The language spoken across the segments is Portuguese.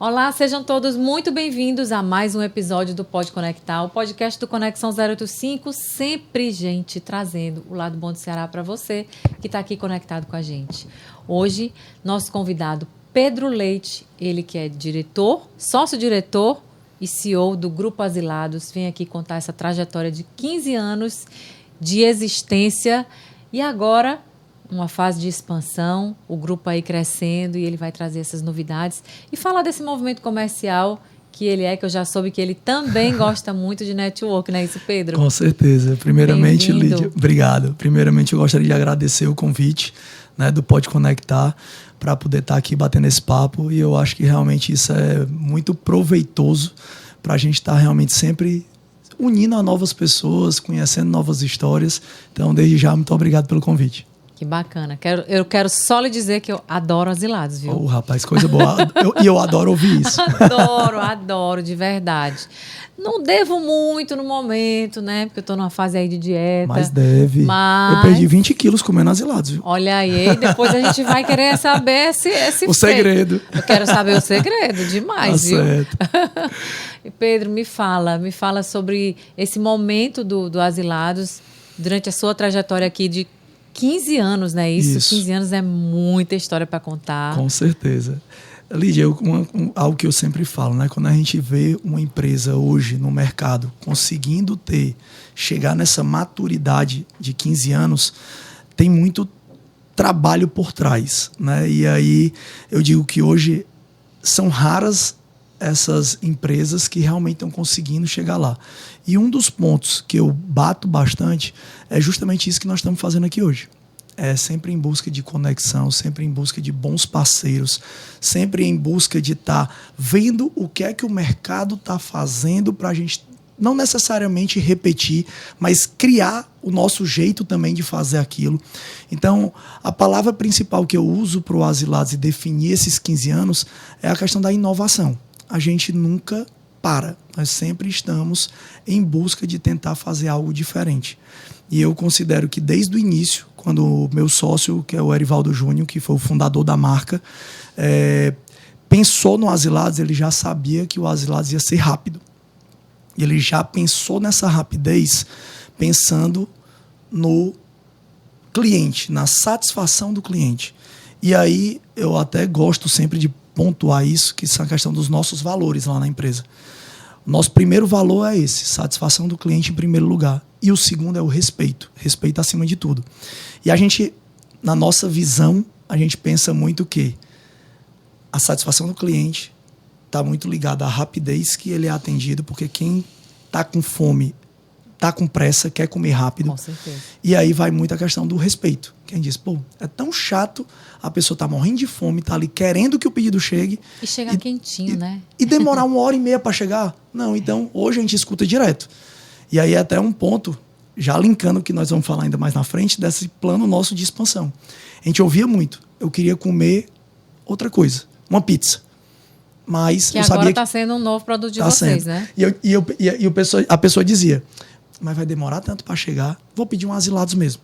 Olá, sejam todos muito bem-vindos a mais um episódio do Pode Conectar, o podcast do Conexão 085, sempre, gente, trazendo o lado bom do Ceará para você que está aqui conectado com a gente. Hoje, nosso convidado Pedro Leite, ele que é diretor, sócio-diretor e CEO do Grupo Asilados, vem aqui contar essa trajetória de 15 anos de existência e agora uma fase de expansão, o grupo aí crescendo e ele vai trazer essas novidades e falar desse movimento comercial que eu já soube que ele também gosta muito de network, não é isso, Pedro? Com certeza. Primeiramente, Lídia, obrigado. Primeiramente, eu gostaria de agradecer o convite, né, do Pode Conectar para poder estar aqui batendo esse papo e eu acho que realmente isso é muito proveitoso para a gente estar realmente sempre unindo a novas pessoas, conhecendo novas histórias. Então, desde já, muito obrigado pelo convite. Que bacana. Eu quero só lhe dizer que eu adoro Asilados, viu? Oh, rapaz, coisa boa. Eu adoro ouvir isso. Adoro, de verdade. Não devo muito no momento, né? Porque eu tô numa fase aí de dieta. Mas deve. Eu perdi 20 quilos comendo Asilados, viu? Olha aí, depois a gente vai querer saber esse o segredo. Eu quero saber o segredo, demais, tá viu? Certo. E Pedro, me fala sobre esse momento do Asilados durante a sua trajetória aqui de 15 anos, né? Isso. 15 anos é muita história para contar. Com certeza. Lídia, algo que eu sempre falo, né? Quando a gente vê uma empresa hoje no mercado conseguindo chegar nessa maturidade de 15 anos, tem muito trabalho por trás, né? E aí eu digo que hoje são raras essas empresas que realmente estão conseguindo chegar lá. E um dos pontos que eu bato bastante é justamente isso que nós estamos fazendo aqui hoje. É sempre em busca de conexão, sempre em busca de bons parceiros, sempre em busca de estar vendo o que é que o mercado está fazendo para a gente não necessariamente repetir, mas criar o nosso jeito também de fazer aquilo. Então, a palavra principal que eu uso para o Asilados e definir esses 15 anos é a questão da inovação. A gente nunca para, nós sempre estamos em busca de tentar fazer algo diferente. E eu considero que desde o início, quando o meu sócio, que é o Erivaldo Júnior, que foi o fundador da marca, pensou no Asilados, ele já sabia que o Asilados ia ser rápido. Ele já pensou nessa rapidez, pensando no cliente, na satisfação do cliente. E aí eu até gosto sempre de pontuar isso, que é a questão dos nossos valores lá na empresa. O nosso primeiro valor é esse, satisfação do cliente em primeiro lugar. E o segundo é o respeito, respeito acima de tudo. E a gente, na nossa visão, a gente pensa muito que a satisfação do cliente está muito ligada à rapidez que ele é atendido, porque quem está com fome, está com pressa, quer comer rápido. Com certeza. E aí vai muito a questão do respeito. Quem diz, é tão chato, a pessoa tá morrendo de fome, tá ali querendo que o pedido chegue. E chegar quentinho, né? E demorar 1h30 para chegar? Não, então hoje a gente escuta direto. E aí é até um ponto, já linkando o que nós vamos falar ainda mais na frente, desse plano nosso de expansão. A gente ouvia muito, eu queria comer outra coisa, uma pizza. Mas que eu agora sabia está sendo um novo produto de vocês, né? E a pessoa dizia, mas vai demorar tanto para chegar, vou pedir um Asilados mesmo.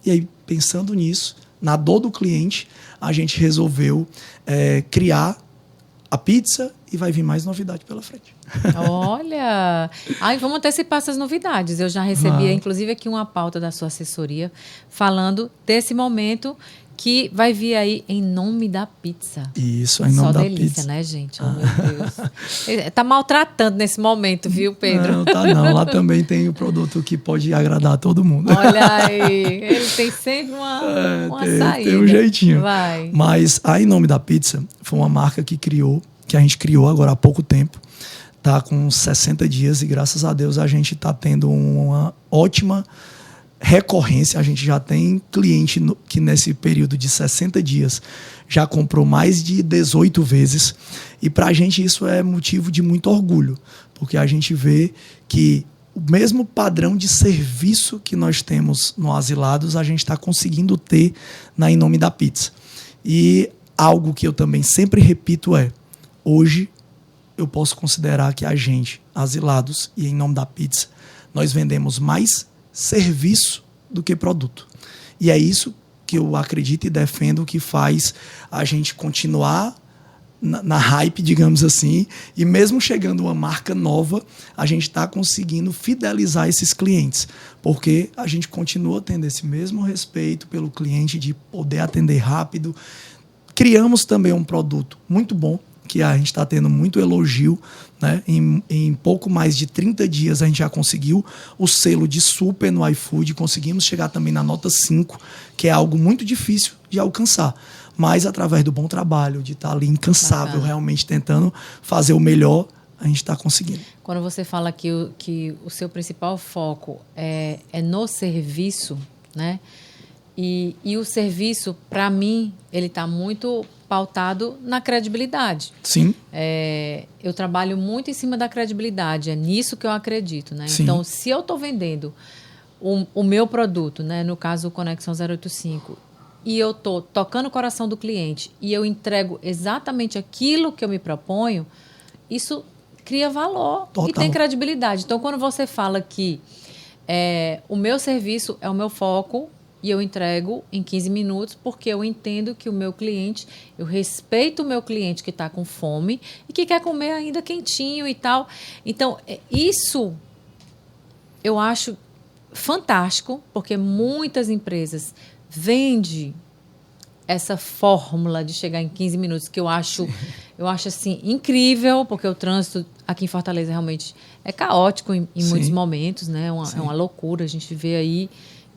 E aí, pensando nisso, na dor do cliente, a gente resolveu criar a pizza e vai vir mais novidade pela frente. Olha! Vamos antecipar essas novidades. Eu já recebi, inclusive, aqui uma pauta da sua assessoria falando desse momento que vai vir aí em nome da pizza. Isso, em nome da pizza. Só delícia, né, gente? Oh, meu Deus. Tá maltratando nesse momento, viu, Pedro? Não, tá não. Lá também tem o produto que pode agradar a todo mundo. Olha aí. Ele tem sempre uma saída. Tem um jeitinho. Vai. Mas a Em Nome da Pizza foi uma marca que a gente criou agora há pouco tempo. Tá com 60 dias e graças a Deus a gente tá tendo uma ótima recorrência. A gente já tem cliente que nesse período de 60 dias já comprou mais de 18 vezes. E para a gente isso é motivo de muito orgulho, porque a gente vê que o mesmo padrão de serviço que nós temos no Asilados, a gente está conseguindo ter na Em Nome da Pizza. E algo que eu também sempre repito hoje eu posso considerar que a gente, Asilados e Em Nome da Pizza, nós vendemos mais serviço do que produto. E é isso que eu acredito e defendo que faz a gente continuar na hype, digamos assim, e mesmo chegando uma marca nova, a gente está conseguindo fidelizar esses clientes, porque a gente continua tendo esse mesmo respeito pelo cliente de poder atender rápido. Criamos também um produto muito bom, que a gente está tendo muito elogio, né? Em pouco mais de 30 dias a gente já conseguiu o selo de super no iFood, conseguimos chegar também na nota 5, que é algo muito difícil de alcançar. Mas através do bom trabalho, de estar ali incansável, realmente tentando fazer o melhor, a gente está conseguindo. Quando você fala que o seu principal foco é no serviço, né? E o serviço, para mim, ele está muito pautado na credibilidade. Sim. Eu trabalho muito em cima da credibilidade, é nisso que eu acredito, né? Sim. Então, se eu estou vendendo o meu produto, né? No caso, o Conexão 085, e eu estou tocando o coração do cliente e eu entrego exatamente aquilo que eu me proponho, isso cria valor. Total. E tem credibilidade. Então, quando você fala que o meu serviço é o meu foco e eu entrego em 15 minutos, porque eu entendo que o meu cliente, eu respeito o meu cliente que está com fome e que quer comer ainda quentinho e tal. Então, isso eu acho fantástico, porque muitas empresas vendem essa fórmula de chegar em 15 minutos, que eu acho assim, incrível, porque o trânsito aqui em Fortaleza realmente é caótico em muitos momentos, né? É uma loucura, a gente vê aí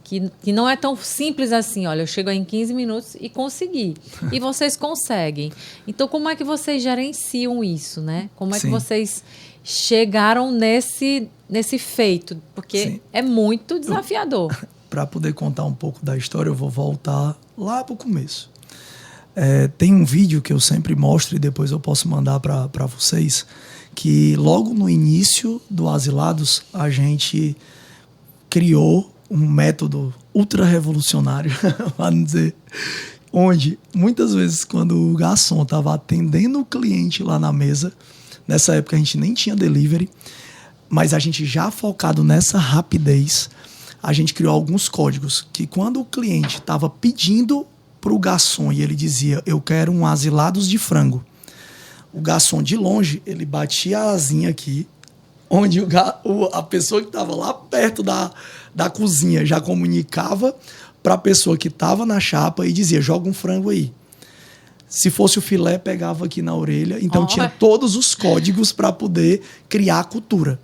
que não é tão simples assim, olha, eu chego aí em 15 minutos e consegui. E vocês conseguem. Então, como é que vocês gerenciam isso, né? Como é que vocês chegaram nesse feito? Porque é muito desafiador. Para poder contar um pouco da história, eu vou voltar lá para o começo. Tem um vídeo que eu sempre mostro e depois eu posso mandar para vocês, que logo no início do Asilados, a gente criou um método ultra revolucionário, vamos dizer, onde muitas vezes quando o garçom estava atendendo o cliente lá na mesa, nessa época a gente nem tinha delivery, mas a gente já focado nessa rapidez, a gente criou alguns códigos que quando o cliente estava pedindo para o garçom e ele dizia, eu quero um Asilados de frango, o garçom de longe, ele batia a asinha aqui, onde a pessoa que estava lá perto da cozinha já comunicava para a pessoa que estava na chapa e dizia, joga um frango aí. Se fosse o filé, pegava aqui na orelha. Então, tinha todos os códigos para poder criar a cultura.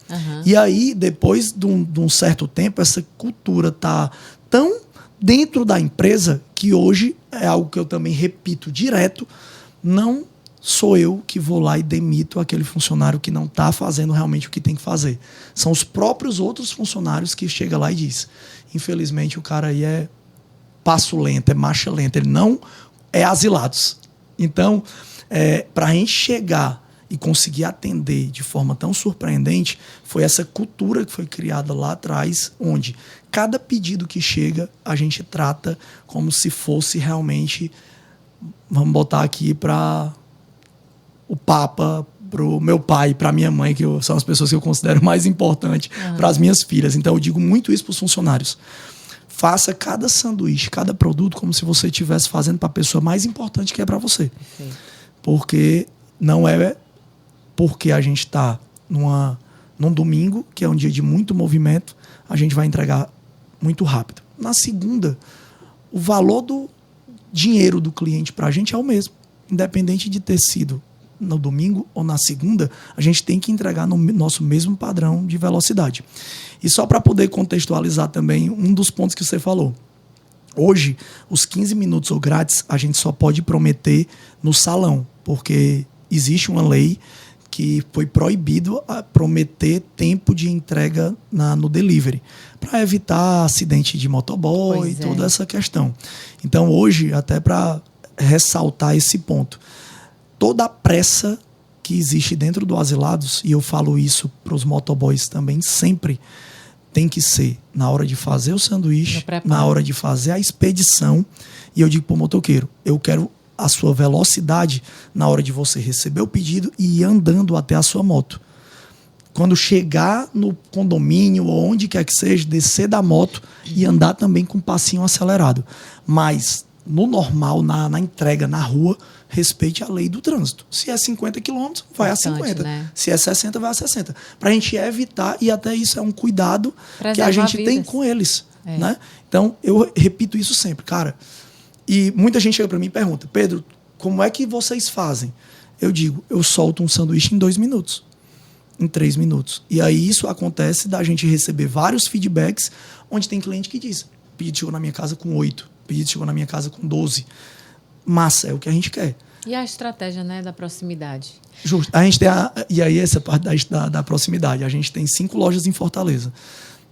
E aí, depois de um certo tempo, essa cultura está tão dentro da empresa que hoje é algo que eu também repito direto, não sou eu que vou lá e demito aquele funcionário que não está fazendo realmente o que tem que fazer. São os próprios outros funcionários que chegam lá e dizem, infelizmente o cara aí é passo lento, é marcha lenta, ele não é Asilados. Então, para a gente chegar e conseguir atender de forma tão surpreendente, foi essa cultura que foi criada lá atrás, onde cada pedido que chega, a gente trata como se fosse realmente, vamos botar aqui para o Papa, para o meu pai, para minha mãe, que são as pessoas que eu considero mais importantes, para as minhas filhas. Então, eu digo muito isso para os funcionários. Faça cada sanduíche, cada produto como se você estivesse fazendo para a pessoa mais importante que é para você. Porque não é porque a gente está num domingo, que é um dia de muito movimento, a gente vai entregar muito rápido. Na segunda, o valor do dinheiro do cliente para a gente é o mesmo. Independente de ter sido no domingo ou na segunda, a gente tem que entregar no nosso mesmo padrão de velocidade. E só para poder contextualizar também um dos pontos que você falou. Hoje, os 15 minutos ou grátis, a gente só pode prometer no salão, porque existe uma lei que foi proibido a prometer tempo de entrega no delivery, para evitar acidente de motoboy e toda essa questão. Então, hoje, até para ressaltar esse ponto, toda a pressa que existe dentro do Asilados, e eu falo isso para os motoboys também sempre, tem que ser na hora de fazer o sanduíche, na hora de fazer a expedição. E eu digo para o motoqueiro, eu quero a sua velocidade na hora de você receber o pedido e ir andando até a sua moto. Quando chegar no condomínio ou onde quer que seja, descer da moto e andar também com um passinho acelerado. Mas no normal, na entrega, na rua, respeite a lei do trânsito. Se é 50 quilômetros, vai a 50. Né? Se é 60, vai a 60. Para a gente evitar, e até isso é um cuidado que a gente tem com eles. Né? Então, eu repito isso sempre, cara. E muita gente chega para mim e pergunta, Pedro, como é que vocês fazem? Eu digo, eu solto um sanduíche em 2 minutos. Em 3 minutos. E aí isso acontece da gente receber vários feedbacks, onde tem cliente que diz, pedido chegou na minha casa com 8, pedido chegou na minha casa com 12. Massa, é o que a gente quer. E a estratégia, né, da proximidade? Justo. A gente tem e aí essa parte da proximidade. A gente tem 5 lojas em Fortaleza.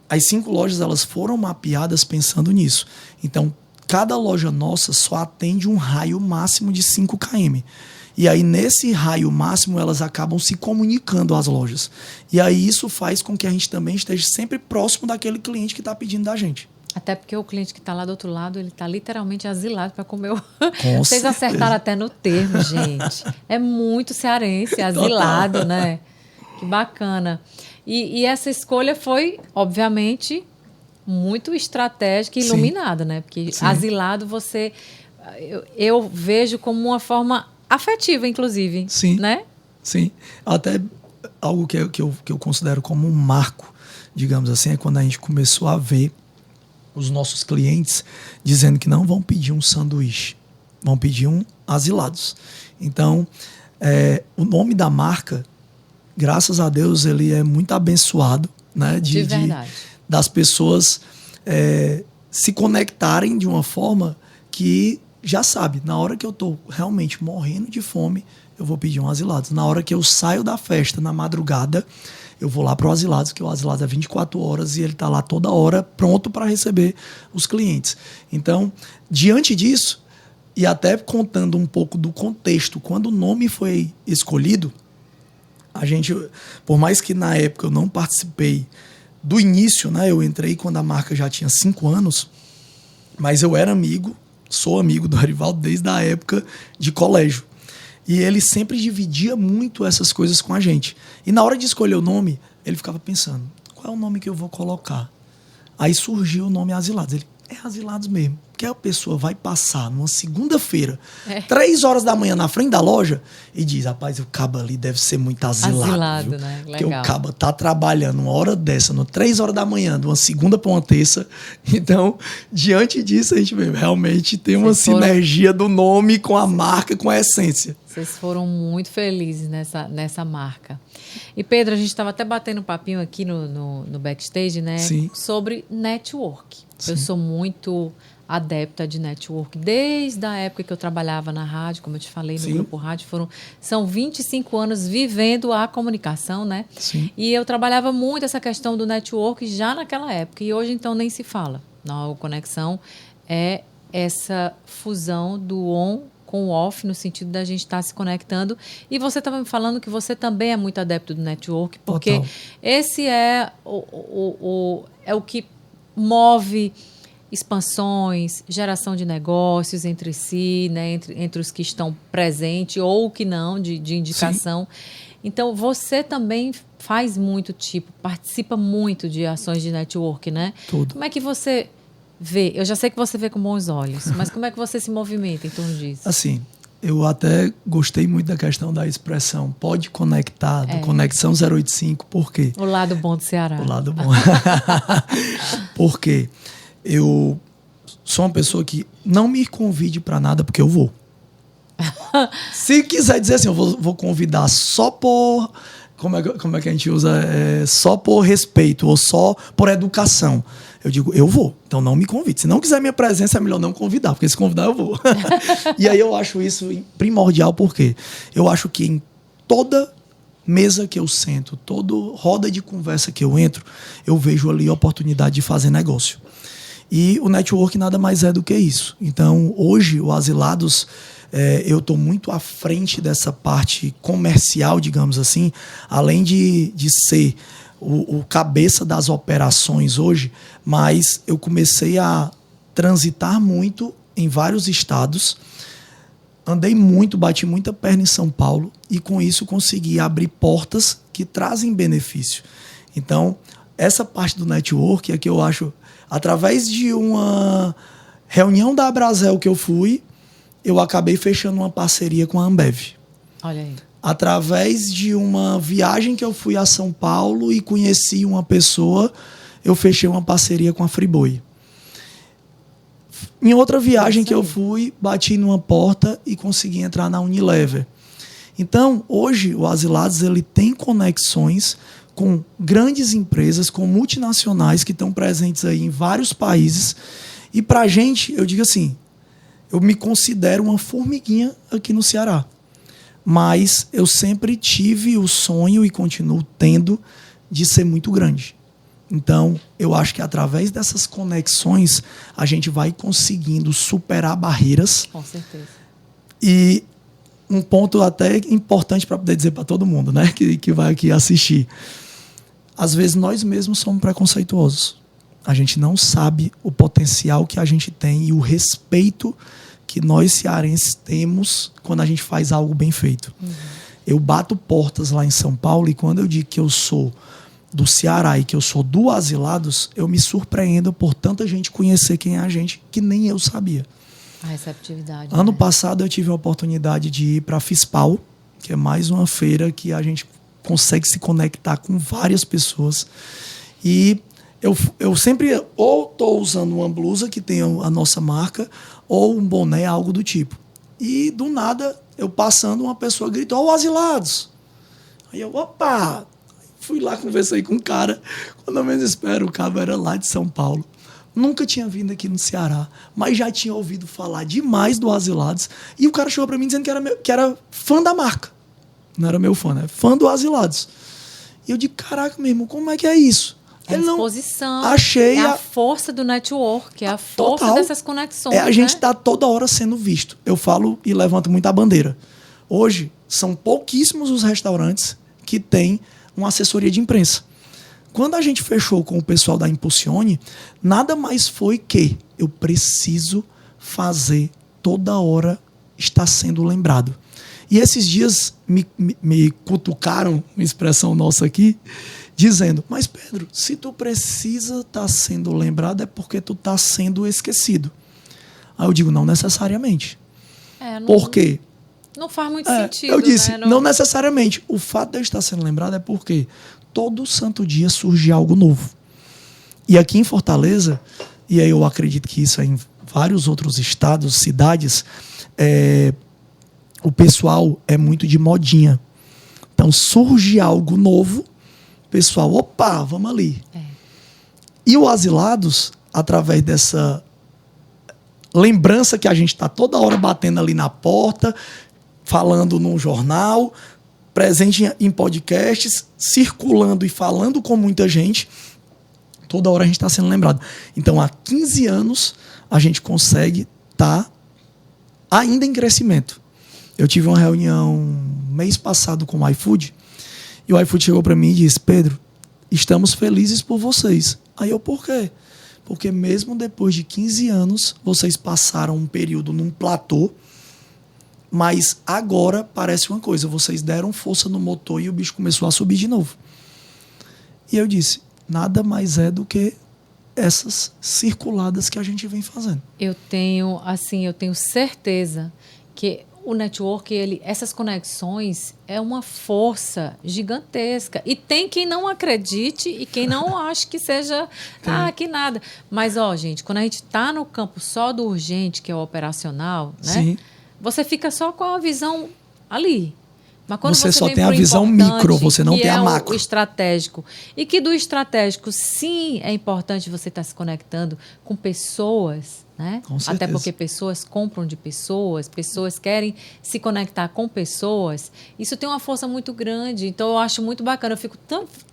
As 5 lojas, elas foram mapeadas pensando nisso. Então, cada loja nossa só atende um raio máximo de 5 km. E aí, nesse raio máximo, elas acabam se comunicando às lojas. E aí, isso faz com que a gente também esteja sempre próximo daquele cliente que está pedindo da gente. Até porque o cliente que está lá do outro lado, ele está literalmente asilado para comer. Com Vocês acertaram até no termo, gente. É muito cearense, asilado, total, né? Que bacana. E essa escolha foi, obviamente, muito estratégica e iluminada, né? Porque asilado você... Eu vejo como uma forma... afetiva, inclusive. Sim. Né? Sim. Até algo que eu considero como um marco, digamos assim, é quando a gente começou a ver os nossos clientes dizendo que não vão pedir um sanduíche, vão pedir um asilados. Então, o nome da marca, graças a Deus, ele é muito abençoado, né? De verdade. Das pessoas se conectarem de uma forma que já sabe, na hora que eu tô realmente morrendo de fome, eu vou pedir um asilados. Na hora que eu saio da festa, na madrugada, eu vou lá para o asilados, que o asilados é 24 horas e ele tá lá toda hora pronto para receber os clientes. Então, diante disso, e até contando um pouco do contexto, quando o nome foi escolhido, a gente, por mais que na época eu não participei do início, né? Eu entrei quando a marca já tinha 5 anos, mas eu era sou amigo do Arivaldo desde a época de colégio. E ele sempre dividia muito essas coisas com a gente. E na hora de escolher o nome, ele ficava pensando, qual é o nome que eu vou colocar? Aí surgiu o nome Asilados. Ele, Asilados mesmo. Porque a pessoa vai passar numa segunda-feira, 3 horas da manhã na frente da loja e diz, rapaz, o cabo ali deve ser muito asilado, viu? Né? Porque o cabo tá trabalhando uma hora dessa, 3 horas da manhã, de uma segunda para uma terça. Então, diante disso, a gente vê, realmente tem uma sinergia do nome com a marca, com a essência. Vocês foram muito felizes nessa marca. E, Pedro, a gente estava até batendo um papinho aqui no backstage, né? Sim. Sobre network. Sim. Eu sou muito adepta de network. Desde a época que eu trabalhava na rádio, como eu te falei, no Grupo Rádio, são 25 anos vivendo a comunicação, né? Sim. E eu trabalhava muito essa questão do network já naquela época. E hoje, então, nem se fala. Não, a conexão é essa fusão do on com o off, no sentido da gente estar se conectando. E você estava me falando que você também é muito adepto do network, porque Total. Esse é o que move expansões, geração de negócios entre si, né, entre os que estão presentes ou que não, de indicação. Sim. Então, você também faz muito participa muito de ações de network, né? Tudo. Como é que você vê? Eu já sei que você vê com bons olhos, mas como é que você se movimenta em torno disso? Assim, eu até gostei muito da questão da expressão pode conectar, do Conexão 085, por quê? O lado bom do Ceará. O lado bom. Por quê? Eu sou uma pessoa que não me convide para nada porque eu vou. Se quiser dizer assim, eu vou convidar só por... Como é que a gente usa? Só por respeito ou só por educação. Eu digo, eu vou, então não me convide. Se não quiser minha presença, é melhor não convidar, porque se convidar eu vou. E aí eu acho isso primordial, porque eu acho que em toda mesa que eu sento, toda roda de conversa que eu entro, eu vejo ali a oportunidade de fazer negócio. E o network nada mais é do que isso. Então, hoje, o Asilados, eu estou muito à frente dessa parte comercial, digamos assim, além de ser o cabeça das operações hoje, mas eu comecei a transitar muito em vários estados, andei muito, bati muita perna em São Paulo e com isso consegui abrir portas que trazem benefício. Então, essa parte do network é que eu acho, através de uma reunião da Abrazel que eu fui, eu acabei fechando uma parceria com a Ambev. Olha aí. Através de uma viagem que eu fui a São Paulo e conheci uma pessoa, eu fechei uma parceria com a Friboi. Em outra viagem que eu fui, bati numa porta e consegui entrar na Unilever. Então, hoje, o Asilados ele tem conexões com grandes empresas, com multinacionais que estão presentes aí em vários países. E pra gente, eu digo assim, eu me considero uma formiguinha aqui no Ceará. Mas eu sempre tive o sonho e continuo tendo de ser muito grande. Então, eu acho que através dessas conexões, a gente vai conseguindo superar barreiras. Com certeza. E um ponto até importante para poder dizer para todo mundo, né, que vai aqui assistir. Às vezes nós mesmos somos preconceituosos. A gente não sabe o potencial que a gente tem e o respeito que nós cearenses temos quando a gente faz algo bem feito. Uhum. Eu bato portas lá em São Paulo e quando eu digo que eu sou do Ceará e que eu sou do Asilados, eu me surpreendo por tanta gente conhecer quem é a gente que nem eu sabia. A receptividade. Ano passado eu tive a oportunidade de ir para a FISPAL, que é mais uma feira que a gente consegue se conectar com várias pessoas. E eu sempre ou estou usando uma blusa que tem a nossa marca ou um boné, algo do tipo. E do nada, eu passando, uma pessoa gritou, ó, Asilados! Aí eu, opa! Fui lá, conversei com o cara. Quando eu menos espero, o cara era lá de São Paulo. Nunca tinha vindo aqui no Ceará, mas já tinha ouvido falar demais do Asilados. E o cara chegou para mim dizendo que era fã da marca. Não era meu fã, né? Fã do Asilados. E eu digo, caraca, meu irmão, como é que é isso? É a exposição, achei é a força do network, é a força total, dessas conexões. A gente está toda hora sendo visto. Eu falo e levanto muito a bandeira. Hoje, são pouquíssimos os restaurantes que têm uma assessoria de imprensa. Quando a gente fechou com o pessoal da Impulsione, nada mais foi que eu preciso fazer toda hora estar sendo lembrado. E esses dias me cutucaram, uma expressão nossa aqui, dizendo, mas Pedro, se tu precisa estar sendo lembrado é porque tu está sendo esquecido. Aí eu digo, não necessariamente. Por quê? Não faz muito sentido. Eu disse, né? Não necessariamente. O fato de eu estar sendo lembrado é porque todo santo dia surge algo novo. E aqui em Fortaleza, e aí eu acredito que isso é em vários outros estados, cidades, o pessoal é muito de modinha. Então surge algo novo, pessoal, opa, vamos ali. E o Asilados, através dessa lembrança que a gente está toda hora batendo ali na porta, falando num jornal, presente em podcasts, circulando e falando com muita gente, toda hora a gente está sendo lembrado. Então, há 15 anos, a gente consegue estar ainda em crescimento. Eu tive uma reunião mês passado com o iFood, e o iFood chegou para mim e disse, Pedro, estamos felizes por vocês. Aí eu, por quê? Porque mesmo depois de 15 anos, vocês passaram um período num platô, mas agora parece uma coisa, vocês deram força no motor e o bicho começou a subir de novo. E eu disse, nada mais é do que essas circuladas que a gente vem fazendo. Eu tenho certeza que o network, essas conexões é uma força gigantesca. E tem quem não acredite e quem não ache que seja, que nada. Mas, gente, quando a gente está no campo só do urgente, que é o operacional, né? Sim. Você fica só com a visão ali. Mas quando você só vem tem a visão micro, você não tem a macro. O estratégico. E que do estratégico, sim, é importante você estar se conectando com pessoas, né? Com certeza. Até porque pessoas compram de pessoas querem se conectar com pessoas. Isso tem uma força muito grande. Então, eu acho muito bacana. Eu fico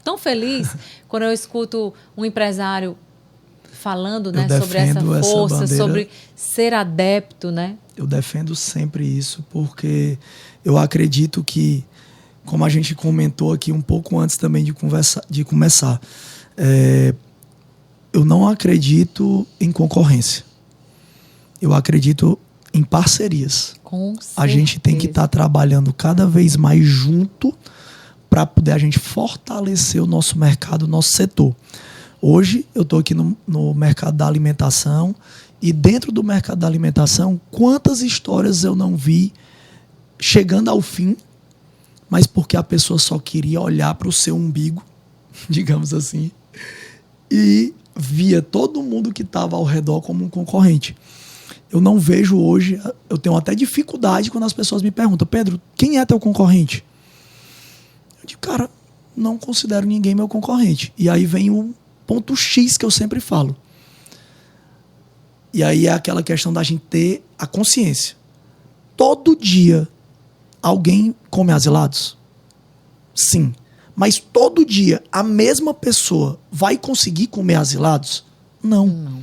tão feliz quando eu escuto um empresário falando, né, sobre essa força, sobre ser adepto, né? Eu defendo sempre isso, porque eu acredito que, como a gente comentou aqui um pouco antes também de começar, eu não acredito em concorrência. Eu acredito em parcerias. Com certeza. A gente tem que estar trabalhando cada vez mais junto para poder a gente fortalecer o nosso mercado, o nosso setor. Hoje eu estou aqui no mercado da alimentação E dentro do mercado da alimentação, quantas histórias eu não vi chegando ao fim, mas porque a pessoa só queria olhar para o seu umbigo, digamos assim, e via todo mundo que estava ao redor como um concorrente. Eu não vejo hoje, eu tenho até dificuldade quando as pessoas me perguntam: Pedro, quem é teu concorrente? Eu digo: cara, não considero ninguém meu concorrente. E aí vem o ponto X que eu sempre falo. E aí é aquela questão da gente ter a consciência. Todo dia alguém come Asilados? Sim. Mas todo dia a mesma pessoa vai conseguir comer Asilados? Não.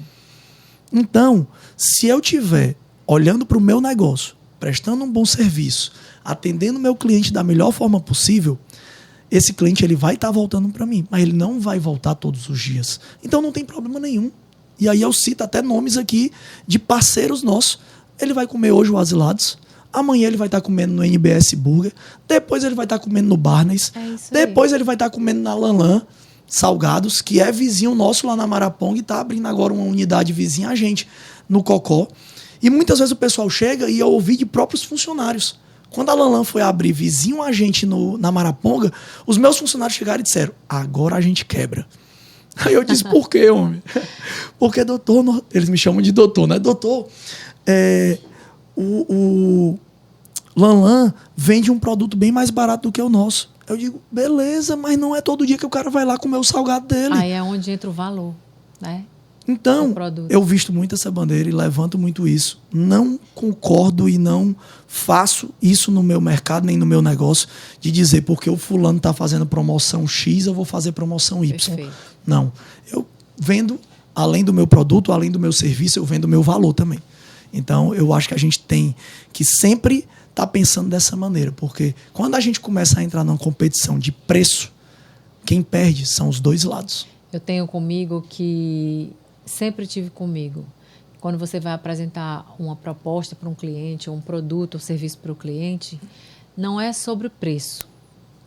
Então, se eu estiver olhando para o meu negócio, prestando um bom serviço, atendendo o meu cliente da melhor forma possível, esse cliente ele vai estar voltando para mim, mas ele não vai voltar todos os dias. Então não tem problema nenhum. E aí eu cito até nomes aqui de parceiros nossos. Ele vai comer hoje o Asilados, amanhã ele vai estar comendo no NBS Burger, depois ele vai estar comendo no Barnes, depois ele vai estar comendo na Lanlan Salgados, que é vizinho nosso lá na Maraponga e está abrindo agora uma unidade vizinha a gente no Cocó. E muitas vezes o pessoal chega e eu ouvi de próprios funcionários. Quando a Lanlan foi abrir vizinho a gente na Maraponga, os meus funcionários chegaram e disseram: agora a gente quebra. Aí eu disse: por quê, homem? Porque, doutor, eles me chamam de doutor, né? Doutor, o Lanlan vende um produto bem mais barato do que o nosso. Eu digo: beleza, mas não é todo dia que o cara vai lá comer o salgado dele. Aí é onde entra o valor, né? Então, eu visto muito essa bandeira e levanto muito isso. Não concordo e não faço isso no meu mercado, nem no meu negócio, de dizer porque o fulano está fazendo promoção X, eu vou fazer promoção Y. Perfeito. Não. Eu vendo, além do meu produto, além do meu serviço, eu vendo o meu valor também. Então, eu acho que a gente tem que sempre estar pensando dessa maneira, porque quando a gente começa a entrar numa competição de preço, quem perde são os dois lados. Eu tenho comigo que... sempre tive comigo. Quando você vai apresentar uma proposta para um cliente, ou um produto ou serviço para o cliente, não é sobre o preço,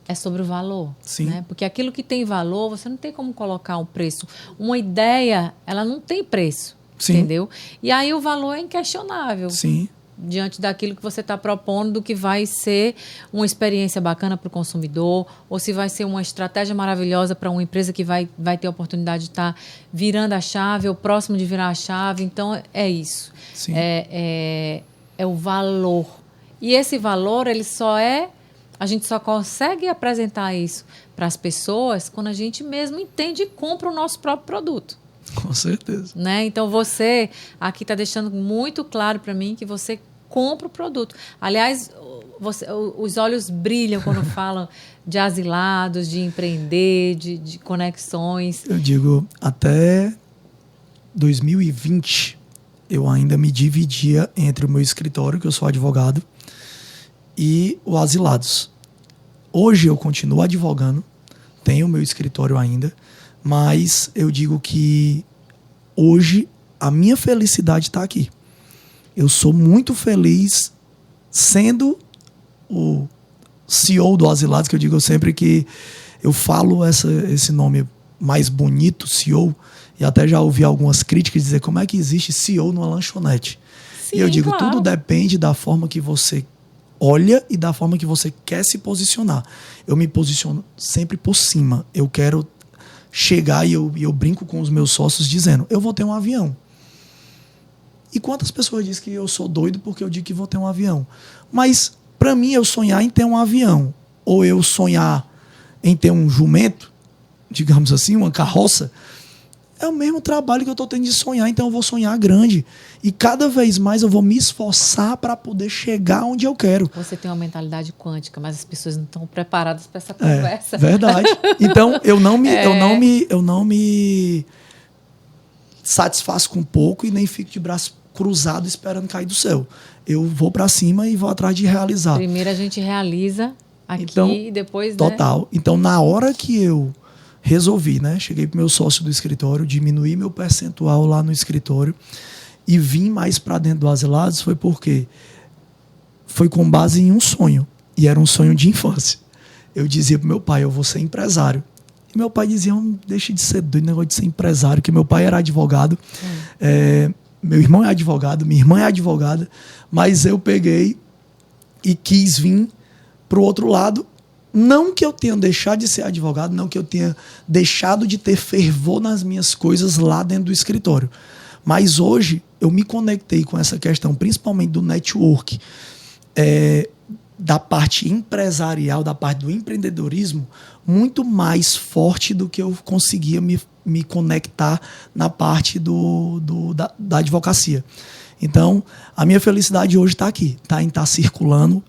é sobre o valor. Sim. Né? Porque aquilo que tem valor, você não tem como colocar um preço. Uma ideia, ela não tem preço. Sim. Entendeu? E aí o valor é inquestionável. Sim. Diante daquilo que você está propondo, do que vai ser uma experiência bacana para o consumidor, ou se vai ser uma estratégia maravilhosa para uma empresa que vai ter a oportunidade de estar virando a chave, ou próximo de virar a chave. Então, é isso. Sim. É o valor. E esse valor, ele a gente só consegue apresentar isso para as pessoas quando a gente mesmo entende e compra o nosso próprio produto. Com certeza. Né? Então, você aqui está deixando muito claro para mim que você compra o produto. Aliás, os olhos brilham quando falam de Asilados, de empreender, de conexões. Eu digo, até 2020, eu ainda me dividia entre o meu escritório, que eu sou advogado, e o Asilados. Hoje eu continuo advogando, tenho o meu escritório ainda, mas eu digo que hoje a minha felicidade está aqui. Eu sou muito feliz sendo o CEO do Asilados, que eu digo sempre que eu falo esse nome mais bonito, CEO, e até já ouvi algumas críticas dizer como é que existe CEO numa lanchonete. Sim, e eu digo, claro, tudo depende da forma que você olha e da forma que você quer se posicionar. Eu me posiciono sempre por cima. Eu quero chegar e eu brinco com os meus sócios dizendo: eu vou ter um avião. E quantas pessoas dizem que eu sou doido porque eu digo que vou ter um avião? Mas, para mim, eu sonhar em ter um avião, ou eu sonhar em ter um jumento, digamos assim, uma carroça, é o mesmo trabalho que eu estou tendo de sonhar, então eu vou sonhar grande. E cada vez mais eu vou me esforçar para poder chegar onde eu quero. Você tem uma mentalidade quântica, mas as pessoas não estão preparadas para essa conversa. É verdade. Então, eu não me satisfaço com pouco e nem fico de braço cruzado esperando cair do céu. Eu vou para cima e vou atrás de realizar. Primeiro a gente realiza aqui, então, e depois... Total. Né? Então, na hora que eu resolvi, né? Cheguei pro meu sócio do escritório, diminuí meu percentual lá no escritório e vim mais para dentro do Asilados, foi porque foi com base em um sonho, e era um sonho de infância. Eu dizia pro meu pai: eu vou ser empresário. E meu pai dizia: deixe de ser doido, negócio de ser empresário, que meu pai era advogado. meu irmão é advogado, minha irmã é advogada, mas eu peguei e quis vir para o outro lado. Não que eu tenha deixado de ser advogado, não que eu tenha deixado de ter fervor nas minhas coisas lá dentro do escritório. Mas hoje eu me conectei com essa questão, principalmente do network, da parte empresarial, da parte do empreendedorismo, muito mais forte do que eu conseguia me conectar na parte da advocacia. Então, a minha felicidade hoje está aqui, tá, em estar circulando.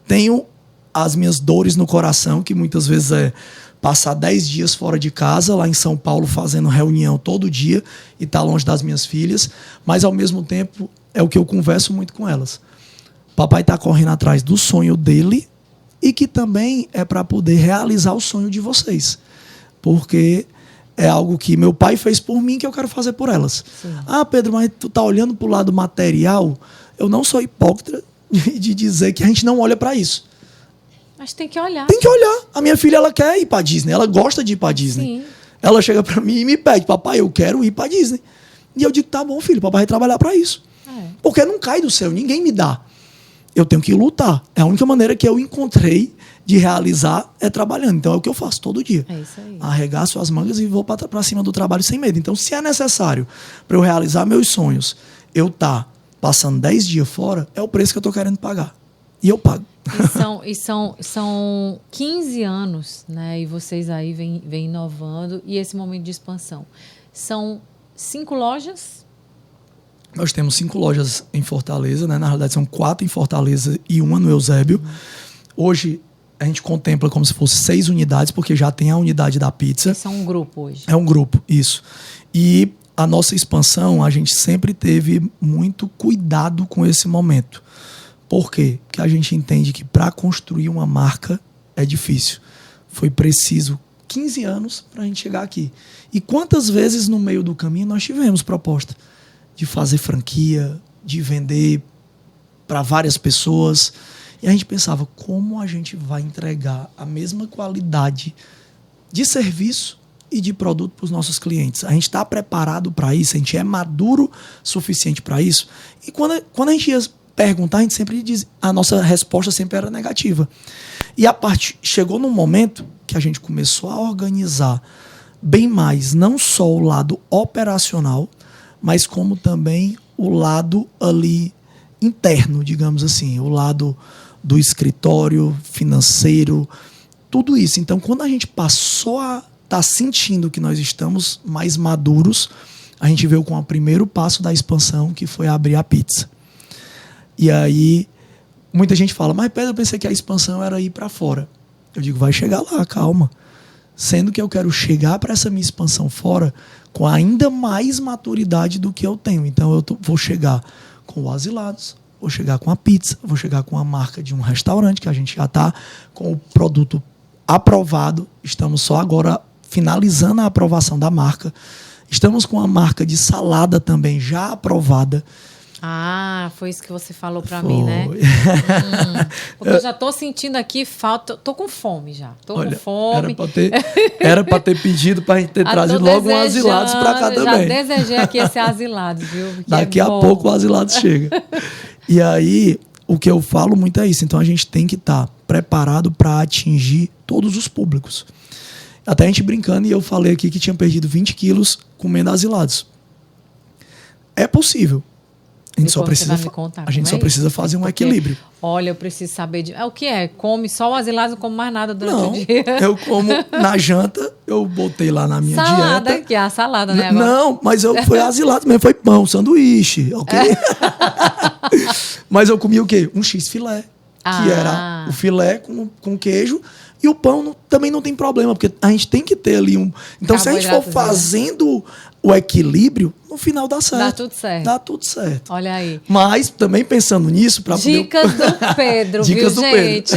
Tenho as minhas dores no coração, que muitas vezes é passar 10 dias fora de casa, lá em São Paulo, fazendo reunião todo dia e estar longe das minhas filhas, mas ao mesmo tempo é o que eu converso muito com elas. Papai está correndo atrás do sonho dele e que também é para poder realizar o sonho de vocês. Porque é algo que meu pai fez por mim que eu quero fazer por elas. Sim. Ah, Pedro, mas tu tá olhando para o lado material? Eu não sou hipócrita de dizer que a gente não olha para isso. Mas tem que olhar. Tem que olhar. A minha filha, ela quer ir para Disney. Ela gosta de ir para Disney. Sim. Ela chega para mim e me pede, papai, eu quero ir para Disney. E eu digo, tá bom, filho, papai vai trabalhar para isso. Porque não cai do céu, ninguém me dá. Eu tenho que lutar. É a única maneira que eu encontrei de realizar é trabalhando. Então é o que eu faço todo dia. É isso aí. Arregaço as mangas e vou para cima do trabalho sem medo. Então, se é necessário para eu realizar meus sonhos, eu passando 10 dias fora, é o preço que eu estou querendo pagar. E eu pago. E são 15 anos, né? E vocês aí vêm inovando. E esse momento de expansão. São 5 lojas? Nós temos 5 lojas em Fortaleza, né? Na realidade, são 4 em Fortaleza e 1 no Eusébio. Hoje, a gente contempla como se fosse 6 unidades, porque já tem a unidade da pizza. Isso é um grupo hoje. É um grupo, isso. E a nossa expansão, a gente sempre teve muito cuidado com esse momento. Por quê? Porque a gente entende que para construir uma marca é difícil. Foi preciso 15 anos para a gente chegar aqui. E quantas vezes no meio do caminho nós tivemos proposta de fazer franquia, de vender para várias pessoas. E a gente pensava, como a gente vai entregar a mesma qualidade de serviço e de produto para os nossos clientes? A gente está preparado para isso? A gente é maduro suficiente para isso? E quando a gente ia perguntar, a gente sempre diz, a nossa resposta sempre era negativa. E chegou num momento que a gente começou a organizar bem mais, não só o lado operacional, mas como também o lado ali interno, digamos assim, o lado do escritório, financeiro, tudo isso. Então, quando a gente passou a estar sentindo que nós estamos mais maduros, a gente veio com o primeiro passo da expansão, que foi abrir a pizza. E aí, muita gente fala, mas Pedro, eu pensei que a expansão era ir para fora. Eu digo, vai chegar lá, calma. Sendo que eu quero chegar para essa minha expansão fora com ainda mais maturidade do que eu tenho. Então, eu vou chegar com o Asilados, vou chegar com a pizza, vou chegar com a marca de um restaurante, que a gente já está com o produto aprovado. Estamos só agora finalizando a aprovação da marca. Estamos com a marca de salada também já aprovada. Ah, foi isso que você falou para mim, né? Porque eu já tô sentindo aqui falta, tô com fome já. Olha, com fome. Era para ter pedido para a gente ter trazido logo um Asilados para cá também. Já desejei aqui esse Asilados, viu? Porque daqui a pouco o Asilados chega. E aí, o que eu falo muito é isso. Então a gente tem que estar preparado para atingir todos os públicos. Até a gente brincando, e eu falei aqui que tinha perdido 20 quilos comendo Asilados. É possível. A gente só precisa fazer um equilíbrio. Olha, eu preciso saber de... o que é? Come só o Asilados, não como mais nada durante o dia? Eu como na janta, eu botei lá na minha salada, dieta. Que é a salada, né? Agora. Não, mas foi Asilados mesmo, foi pão, sanduíche, ok? Mas eu comi o quê? Um X-filé, que era o filé com queijo. E o pão também não tem problema, porque a gente tem que ter ali um... Então, se a gente for fazendo o equilíbrio, no final dá certo. Dá tudo certo. Dá tudo certo. Olha aí. Mas também pensando nisso... Dicas do Pedro, Dicas viu, do gente?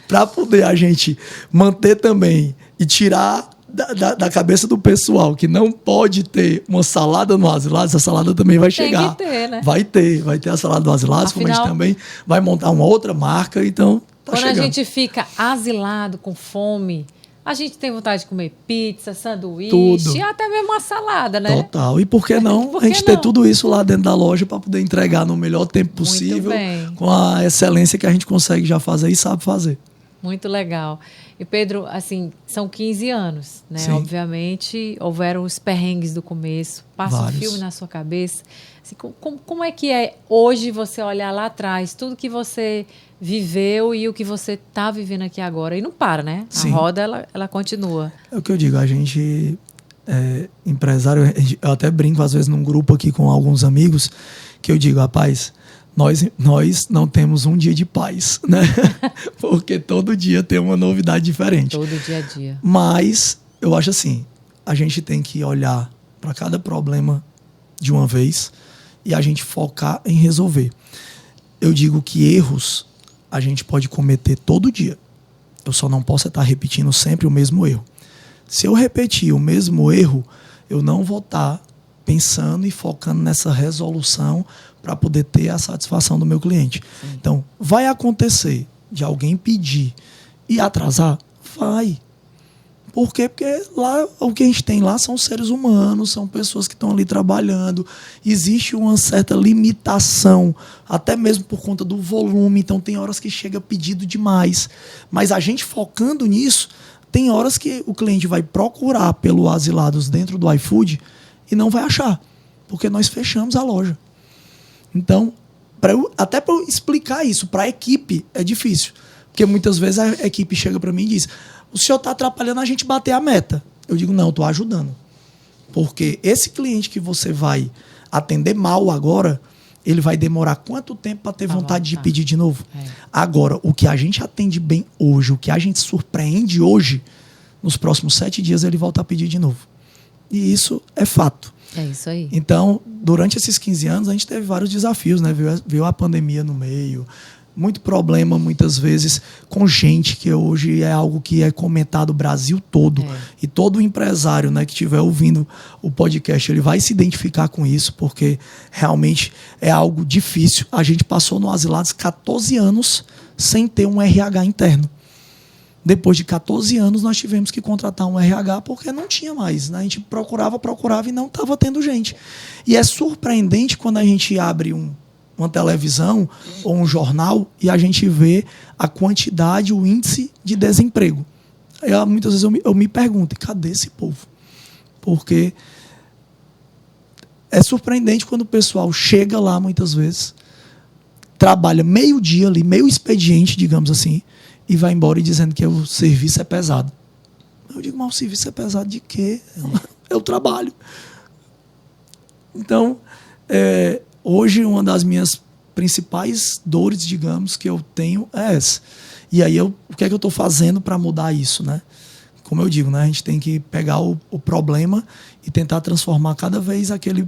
Para poder a gente manter também e tirar da cabeça do pessoal que não pode ter uma salada no Asilados, a salada também vai chegar. Tem que ter, né? Vai ter a salada do Asilados, como a gente também vai montar uma outra marca, então... Quando a gente fica asilado, com fome, A gente tem vontade de comer pizza, sanduíche, Tudo. até mesmo uma salada, né? Total. E por que não Por a gente que ter não? tudo isso lá dentro da loja para poder entregar no melhor tempo Muito possível, bem. com a excelência que a gente consegue já fazer e sabe fazer. Muito legal. E Pedro, assim, são 15 anos, né? Sim. Obviamente, houveram os perrengues do começo. Passa um Vários. filme na sua cabeça. Assim, como é que é hoje você olhar lá atrás, tudo que você viveu e o que você está vivendo aqui agora? E não para, né? Sim. A roda, ela continua. É o que eu digo, a gente empresário, eu até brinco às vezes num grupo aqui com alguns amigos, que eu digo, rapaz, nós não temos um dia de paz, né? Porque todo dia tem uma novidade diferente. Todo dia a dia. Mas eu acho assim, a gente tem que olhar para cada problema de uma vez e a gente focar em resolver. Eu digo que erros a gente pode cometer todo dia. Eu só não posso estar repetindo sempre o mesmo erro. Se eu repetir o mesmo erro, eu não vou estar pensando e focando nessa resolução para poder ter a satisfação do meu cliente. Sim. Então, vai acontecer de alguém pedir e atrasar? Vai. Por quê? Porque lá, o que a gente tem lá são seres humanos, são pessoas que estão ali trabalhando. Existe uma certa limitação, até mesmo por conta do volume. Então, tem horas que chega pedido demais. Mas a gente focando nisso, tem horas que o cliente vai procurar pelo Asilados dentro do iFood e não vai achar, porque nós fechamos a loja. Então, até para eu explicar isso para a equipe é difícil. Porque muitas vezes a equipe chega para mim e diz: o senhor está atrapalhando a gente bater a meta. Eu digo: não, estou ajudando. Porque esse cliente que você vai atender mal agora, ele vai demorar quanto tempo para ter vontade de pedir de novo? Agora, o que a gente atende bem hoje, o que a gente surpreende hoje, nos próximos 7 dias ele volta a pedir de novo. E isso é fato. É isso aí. Então, durante esses 15 anos, a gente teve vários desafios, né? Veio a pandemia no meio, muito problema, muitas vezes, com gente, que hoje é algo que é comentado o Brasil todo. E todo empresário, né, que estiver ouvindo o podcast, ele vai se identificar com isso, porque realmente é algo difícil. A gente passou no Asilados 14 anos sem ter um RH interno. Depois de 14 anos, nós tivemos que contratar um RH porque não tinha mais, né? A gente procurava e não estava tendo gente. E é surpreendente quando a gente abre uma televisão ou um jornal e a gente vê a quantidade, o índice de desemprego. Aí, muitas vezes eu me pergunto: cadê esse povo? Porque é surpreendente quando o pessoal chega lá, muitas vezes, trabalha meio dia ali, meio expediente, digamos assim, e vai embora dizendo que o serviço é pesado. Eu digo: mas o serviço é pesado de quê? Eu trabalho. Então, hoje uma das minhas principais dores, digamos, que eu tenho é essa. E aí, o que é que eu estou fazendo para mudar isso, né? Como eu digo, né? A gente tem que pegar o problema e tentar transformar cada vez aquele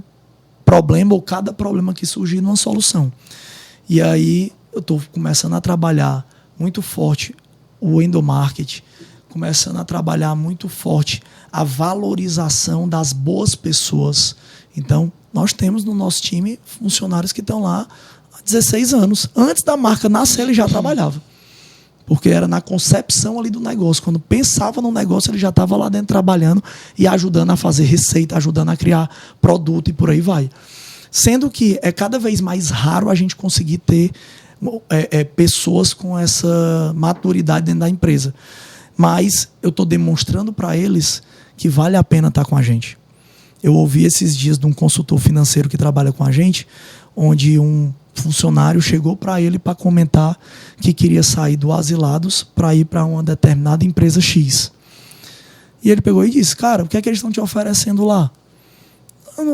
problema ou cada problema que surgir numa solução. E aí, eu estou começando a trabalhar muito forte o endomarketing, começando a trabalhar muito forte a valorização das boas pessoas. Então, nós temos no nosso time funcionários que estão lá há 16 anos. Antes da marca nascer, ele já trabalhava. Porque era na concepção ali do negócio. Quando pensava no negócio, ele já estava lá dentro trabalhando e ajudando a fazer receita, ajudando a criar produto e por aí vai. Sendo que é cada vez mais raro a gente conseguir ter pessoas com essa maturidade dentro da empresa. Mas eu estou demonstrando para eles que vale a pena estar com a gente. Eu ouvi esses dias de um consultor financeiro que trabalha com a gente, onde um funcionário chegou para ele para comentar que queria sair do Asilados para ir para uma determinada empresa X. E ele pegou e disse: cara, o que é que eles estão te oferecendo lá?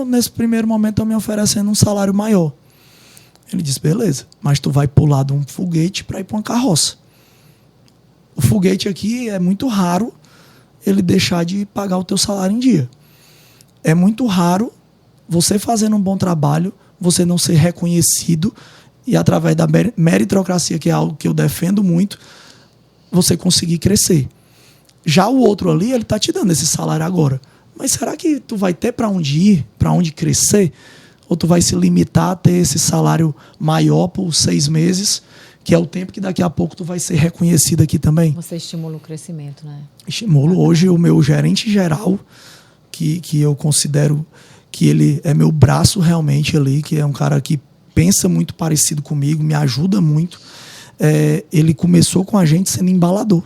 Nesse primeiro momento estão me oferecendo um salário maior. Ele disse: beleza, mas tu vai pular de um foguete para ir para uma carroça. O foguete aqui é muito raro ele deixar de pagar o teu salário em dia. É muito raro você fazendo um bom trabalho, você não ser reconhecido e através da meritocracia, que é algo que eu defendo muito, você conseguir crescer. Já o outro ali, ele está te dando esse salário agora. Mas será que tu vai ter para onde ir, para onde crescer? Ou tu vai se limitar a ter esse salário maior por 6 meses que é o tempo que daqui a pouco tu vai ser reconhecido aqui também. Você estimula o crescimento, né? Estimulo. Hoje o meu gerente geral, que eu considero que ele é meu braço realmente ali, que é um cara que pensa muito parecido comigo, me ajuda muito. Ele começou com a gente sendo embalador.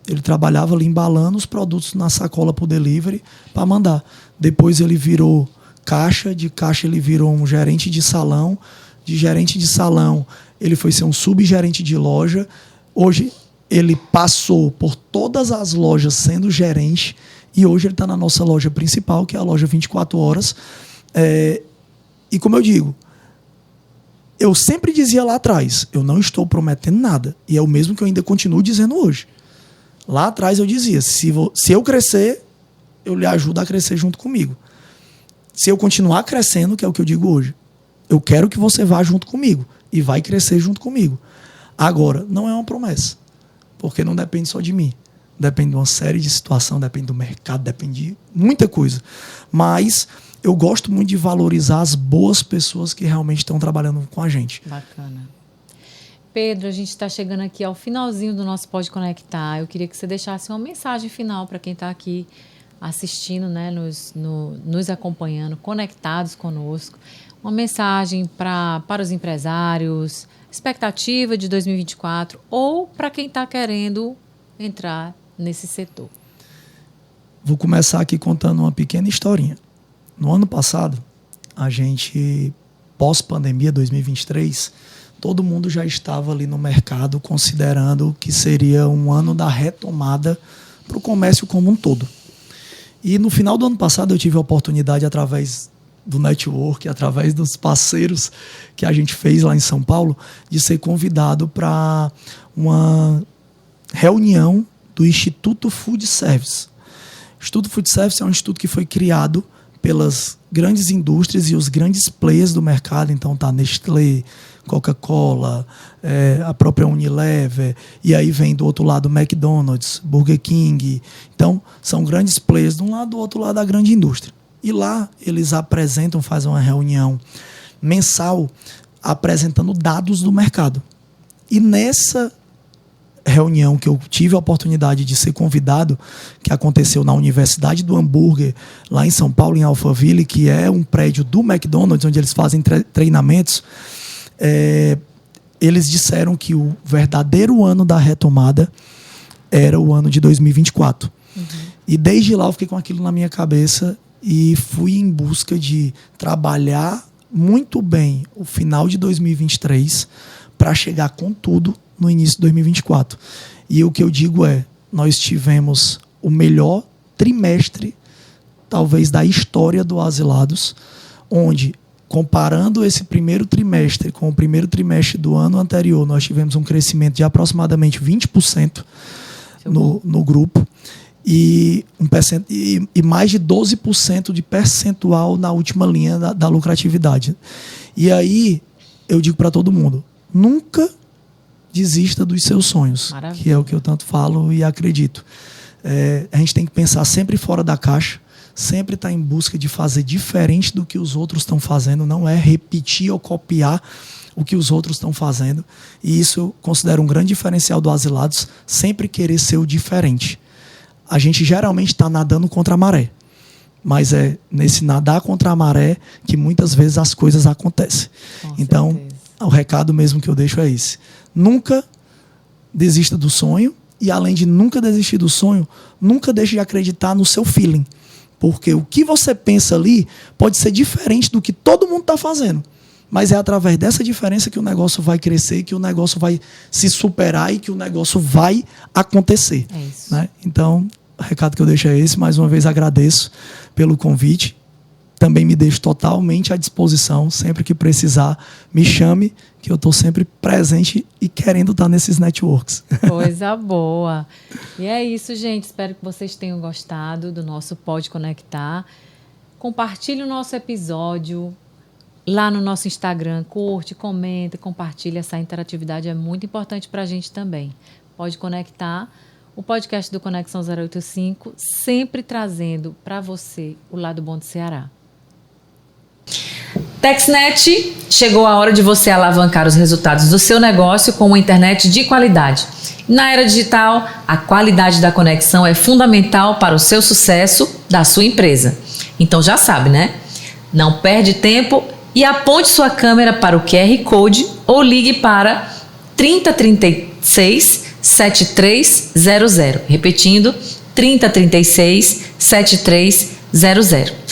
Ele trabalhava ali embalando os produtos na sacola para o delivery para mandar. Depois ele virou caixa, de caixa ele virou um gerente de salão, de gerente de salão ele foi ser um subgerente de loja. Hoje ele passou por todas as lojas sendo gerente e hoje ele está na nossa loja principal, que é a loja 24 horas. E como eu digo, eu sempre dizia lá atrás, eu não estou prometendo nada. E é o mesmo que eu ainda continuo dizendo hoje. Lá atrás eu dizia, se eu crescer, eu lhe ajudo a crescer junto comigo. Se eu continuar crescendo, que é o que eu digo hoje, eu quero que você vá junto comigo e vai crescer junto comigo. Agora, não é uma promessa, porque não depende só de mim. Depende de uma série de situações, depende do mercado, depende de muita coisa. Mas eu gosto muito de valorizar as boas pessoas que realmente estão trabalhando com a gente. Bacana. Pedro, a gente está chegando aqui ao finalzinho do nosso Pode Conectar. Eu queria que você deixasse uma mensagem final para quem está aqui assistindo, né, nos acompanhando, conectados conosco. Uma mensagem para os empresários, expectativa de 2024 ou para quem está querendo entrar nesse setor. Vou começar aqui contando uma pequena historinha. No ano passado, a gente, pós-pandemia 2023, todo mundo já estava ali no mercado considerando que seria um ano da retomada para o comércio como um todo. E no final do ano passado eu tive a oportunidade, através do network, através dos parceiros que a gente fez lá em São Paulo, de ser convidado para uma reunião do Instituto Food Service. O Instituto Food Service é um instituto que foi criado pelas grandes indústrias e os grandes players do mercado. Então tá Nestlé, Coca-Cola, a própria Unilever, e aí vem do outro lado McDonald's, Burger King. Então são grandes players de um lado, do outro lado a grande indústria. E lá eles apresentam, fazem uma reunião mensal apresentando dados do mercado. E nessa reunião que eu tive a oportunidade de ser convidado, que aconteceu na Universidade do Hambúrguer, lá em São Paulo, em Alphaville, que é um prédio do McDonald's, onde eles fazem treinamentos, eles disseram que o verdadeiro ano da retomada era o ano de 2024. Uhum. E desde lá eu fiquei com aquilo na minha cabeça e fui em busca de trabalhar muito bem o final de 2023 para chegar com tudo no início de 2024. E o que eu digo nós tivemos o melhor trimestre, talvez, da história do Asilados, onde, comparando esse primeiro trimestre com o primeiro trimestre do ano anterior, nós tivemos um crescimento de aproximadamente 20% no grupo e mais de 12% de percentual na última linha da lucratividade. E aí eu digo para todo mundo, nunca desista dos seus sonhos. Maravilha. Que é o que eu tanto falo e acredito. A gente tem que pensar sempre fora da caixa, sempre estar em busca de fazer diferente do que os outros estão fazendo, não é repetir ou copiar o que os outros estão fazendo. E isso eu considero um grande diferencial do Asilados, sempre querer ser o diferente. A gente geralmente está nadando contra a maré, mas é nesse nadar contra a maré que muitas vezes as coisas acontecem. Então, certeza. O recado mesmo que eu deixo é esse. Nunca desista do sonho e, além de nunca desistir do sonho, nunca deixe de acreditar no seu feeling. Porque o que você pensa ali pode ser diferente do que todo mundo está fazendo. Mas é através dessa diferença que o negócio vai crescer, que o negócio vai se superar e que o negócio vai acontecer. É isso. Né? Então, o recado que eu deixo é esse. Mais uma vez agradeço pelo convite. Também me deixo totalmente à disposição. Sempre que precisar, me chame, que eu estou sempre presente e querendo estar nesses networks. Coisa boa. E é isso, gente. Espero que vocês tenham gostado do nosso Pode Conectar. Compartilhe o nosso episódio lá no nosso Instagram. Curte, comenta, compartilha. Essa interatividade é muito importante para a gente também. Pode Conectar, o podcast do Conexão 085, sempre trazendo para você o lado bom do Ceará. TexNet, chegou a hora de você alavancar os resultados do seu negócio com uma internet de qualidade. Na era digital, a qualidade da conexão é fundamental para o seu sucesso da sua empresa. Então já sabe, né? Não perde tempo e aponte sua câmera para o QR Code ou ligue para 3036 7300. Repetindo, 3036 7300.